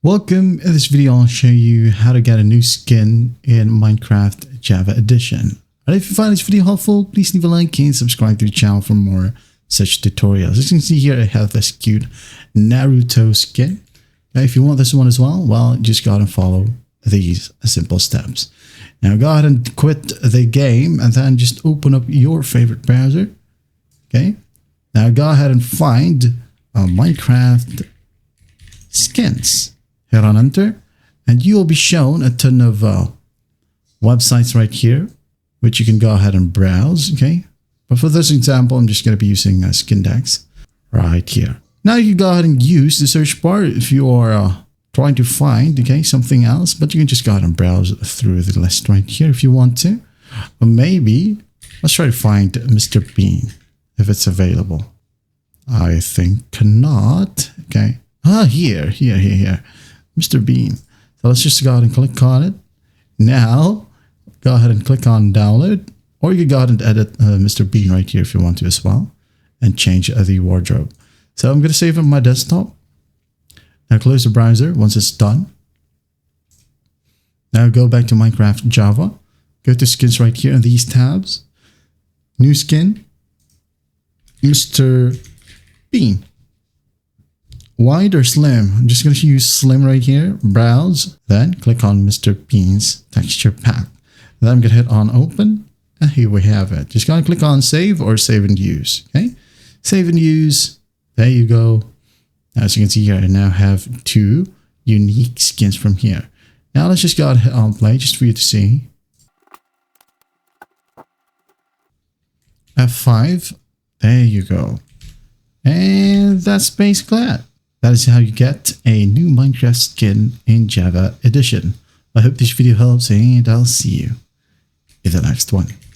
Welcome. In this video, I'll show you how to get a new skin in Minecraft Java Edition. And if you find this video helpful, please leave a like and subscribe to the channel for more such tutorials. As you can see here, I have this cute Naruto skin. Now, if you want this one as well, well, just go ahead and follow these simple steps. Now, go ahead and quit the game and then just open up your favorite browser. Okay. Now, go ahead and find Minecraft skins. Hit on enter and you will be shown a ton of websites right here, which you can go ahead and browse. Okay. But for this example, I'm just going to be using Skindex right here. Now you can go ahead and use the search bar if you are trying to find something else, but you can just go ahead and browse through the list right here if you want to. Or maybe let's try to find Mr. Bean if it's available. I think not. Okay. Here. Mr. Bean. So let's just go ahead and click on it. Now, go ahead and click on download, or you can go ahead and edit Mr. Bean right here if you want to as well, and change the wardrobe. So I'm going to save it on my desktop. Now close the browser once it's done. Now go back to Minecraft Java. Go to skins right here in these tabs. New skin, Mr. Bean. Wide or slim? I'm just going to use slim right here. Browse, then click on Mr. Bean's texture pack. Then I'm going to hit on open, and here we have it. Just going to click on save or save and use. Okay, save and use. There you go. As you can see here, I now have 2 unique skins from here. Now let's just go ahead and hit on play just for you to see. F5. There you go. And that's basically it. That is how you get a new Minecraft skin in Java Edition. I hope this video helps, and I'll see you in the next one.